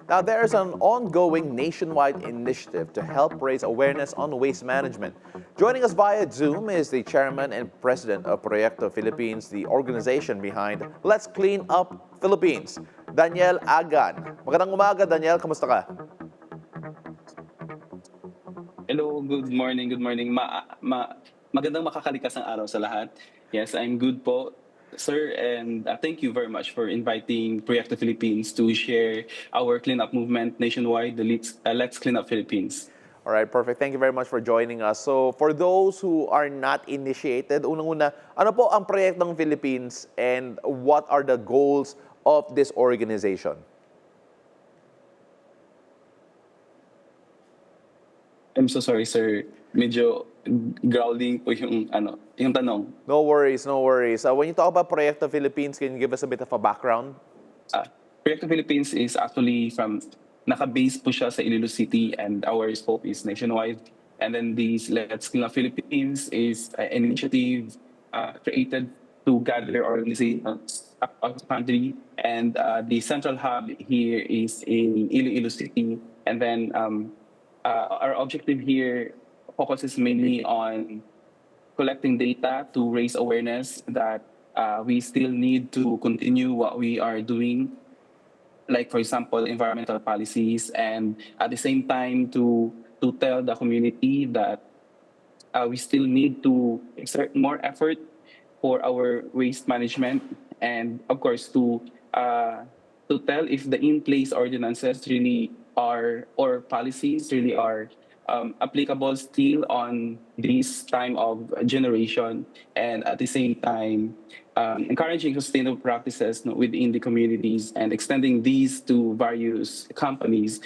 Now, there's an ongoing nationwide initiative to help raise awareness on waste management. Joining us via Zoom is the chairman and president of Proyekto Philippines, the organization behind Let's Clean Up Philippines, Daniel Agan. Magandang umaga, Daniel. Kamusta ka? Hello, good morning, good morning. Magandang makakalikas ng araw sa lahat. Yes, I'm good po, sir, and thank you very much for inviting Proyekto Philippines to share our cleanup movement nationwide, the Let's Clean Up Philippines. All right, perfect. Thank you very much for joining us. So, for those who are not initiated, unang-una, ano po ang Proyektong Philippines and what are the goals of this organization? I'm so sorry, sir. Medyo growling po yung tanong. No worries, no worries. When you talk about Proyekto Philippines, can you give us a bit of a background? Proyekto Philippines is actually naka-base po siya sa Iloilo City and our scope is nationwide. And then this Let's Clean Up Philippines is an initiative created to gather organizations across the country. And the central hub here is in Iloilo City. And then our objective here focuses mainly on collecting data to raise awareness that we still need to continue what we are doing, like for example, environmental policies, and at the same time to tell the community that we still need to exert more effort for our waste management, and of course to tell if the in place ordinances really are or policies really are applicable still on this time of generation, and at the same time encouraging sustainable practices within the communities and extending these to various companies.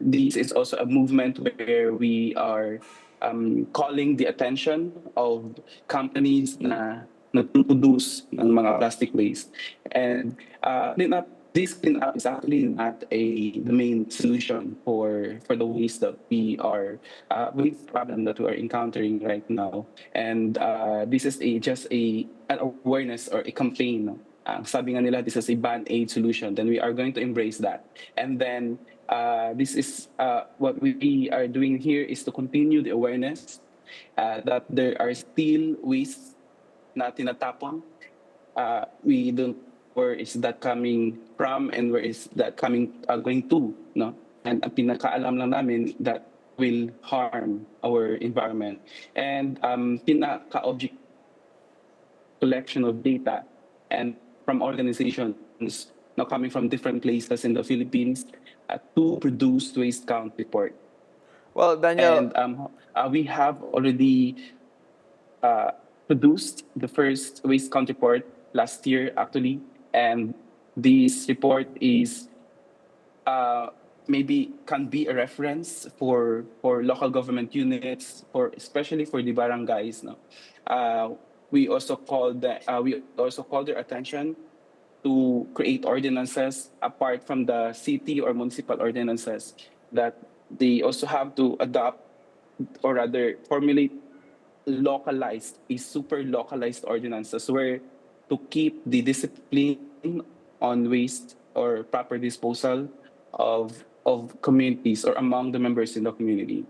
This is also a movement where we are calling the attention of companies na nagproduce ng mga plastic waste. And this cleanup is actually not the main solution for the waste that we are waste problem that we are encountering right now. And this is just an awareness or a campaign. No? Sabi nga nila, this is a band-aid solution. Then we are going to embrace that. And then this is what we are doing here is to continue the awareness that there are still wastes na tinatapon. We don't where is that coming from and where is that coming going to, no? And ang pinakaalam lang namin that will harm our environment. And pinaka-object collection of data and from organizations now coming from different places in the Philippines to produce waste count report. Well, Daniel, And we have already produced the first waste count report last year, actually. And this report is maybe can be a reference for local government units, for especially for the barangays. No? We also call their attention to create ordinances apart from the city or municipal ordinances, that they also have to adopt or rather formulate localized, a super localized ordinances where to keep the discipline on waste or proper disposal of communities or among the members in the community.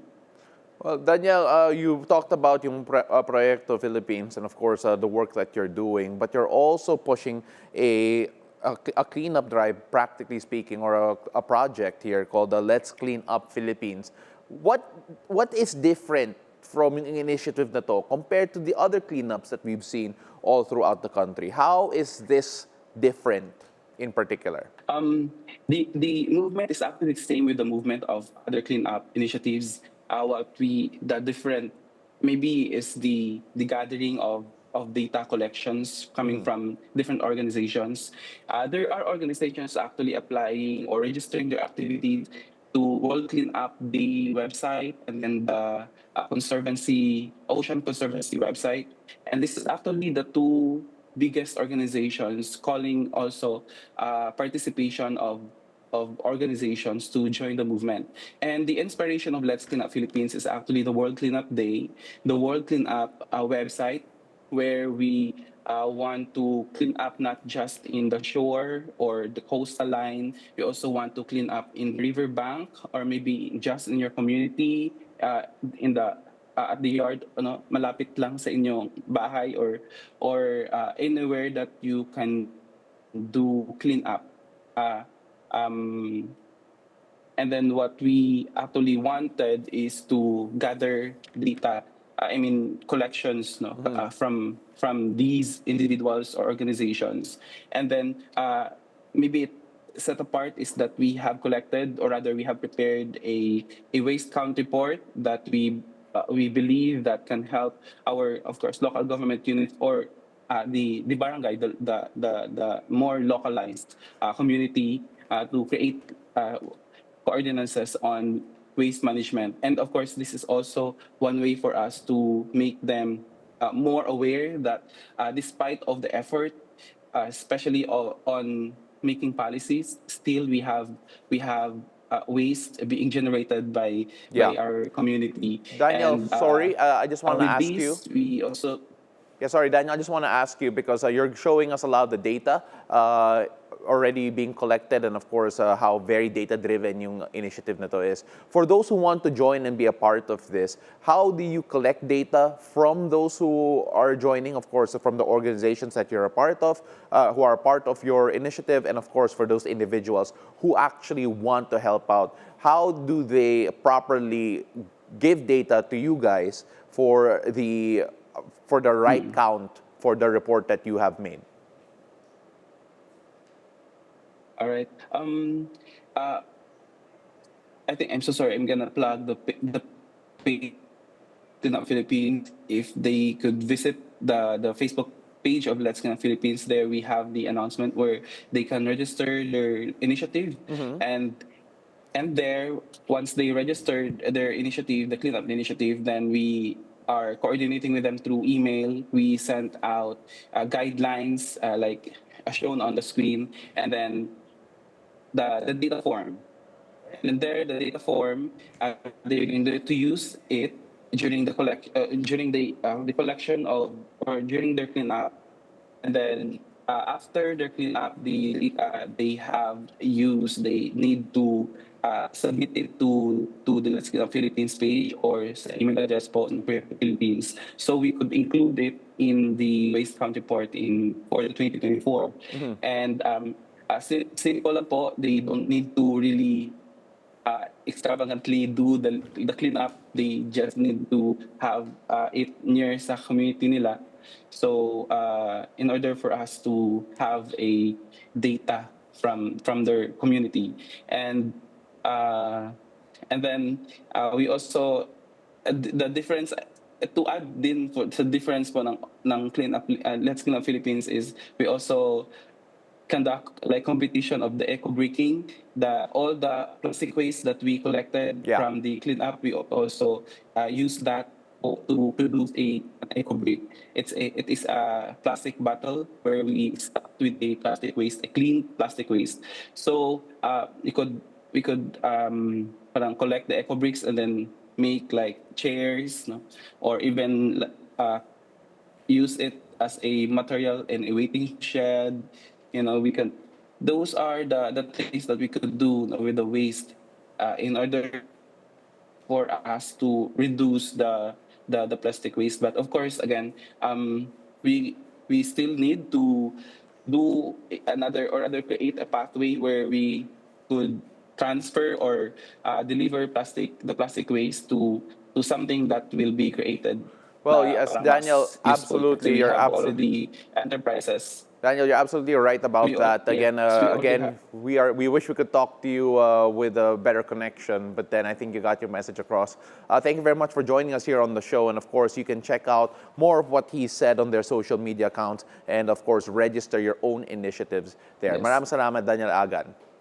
well, Daniel, you've talked about yung Proyekto Philippines and of course the work that you're doing, but you're also pushing a cleanup drive, practically speaking, or a project here called the Let's Clean Up Philippines. What is different from yung initiative na to compared to the other cleanups that we've seen all throughout the country? How is this different in particular? The movement is actually the same with the movement of other cleanup initiatives. The different maybe is the gathering of data collections coming from different organizations. There are organizations actually applying or registering their activities to World Cleanup Day website and then the Ocean Conservancy website. And this is actually the two biggest organizations calling also participation of organizations to join the movement. And the inspiration of Let's Clean Up Philippines is actually the World Cleanup Day, the World Cleanup website, where we want to clean up not just in the shore or the coastal line. We also want to clean up in the riverbank or maybe just in your community, in the at the yard, ano, malapit lang sa inyong bahay or anywhere that you can do clean up. Uh, um, and then what we actually wanted is to gather data, I mean collections, no, from these individuals or organizations, and then maybe set apart is that we have collected, or rather we have prepared a waste count report that we believe that can help our, of course, local government units or the barangay, the more localized community, to create ordinances on waste management. And of course, this is also one way for us to make them more aware that despite of the effort, especially on making policies, still we have waste being generated by Yeah. our community. Daniel, And sorry, I just want to with ask you. this, we also Yeah, sorry, Daniel, I just want to ask you because you're showing us a lot of the data already being collected, and of course, how very data-driven yung initiative na to is. For those who want to join and be a part of this, how do you collect data from those who are joining, of course, from the organizations that you're a part of, who are a part of your initiative, and of course, for those individuals who actually want to help out? How do they properly give data to you guys for the right count for the report that you have made? all right. Uh, I think I'm so sorry. I'm gonna plug the page in the Philippines. If they could visit the Facebook page of Let's Clean Up Philippines, there we have the announcement where they can register their initiative, and there, once they registered their initiative, the cleanup initiative, then we are coordinating with them through email. We sent out guidelines, like as shown on the screen, and then the data form. And there, the data form, they're going to use it during the collection of, or during their cleanup. And then after their cleanup, they have used, they need to submit it to the Let's Clean Up Philippines page or sa email address po ng Proyekto Philippines. So we could include it in the waste count report for the 2024. And simple lang po, they don't need to really extravagantly do the cleanup. They just need to have it near sa community nila. So in order for us to have a data from their community, and then we also the difference, to add din for sa difference po ng clean up, Let's Clean Up Philippines, is we also conduct like competition of the eco bricking, all the plastic waste that we collected Yeah. from the cleanup. We also use that to produce an eco brick. It is a plastic bottle where we start with a plastic waste, a clean plastic waste. So we could parang collect the eco bricks and then make like chairs, no? Or even use it as a material in a waiting shed. We can. Those are the things that we could do with the waste, in order for us to reduce the plastic waste. But of course, again, we still need to do another, or rather create a pathway where we could transfer or deliver the plastic waste to something that will be created Well, na yes, parang Daniel, mas useful, kasi absolutely. we have already enterprises. Daniel, you're absolutely right about that. Again, Yes, we already have. we wish we could talk to you with a better connection, but then I think you got your message across. Thank you very much for joining us here on the show, and of course, you can check out more of what he said on their social media accounts, and of course, register your own initiatives there. Yes. Maraming salamat, Daniel Agan.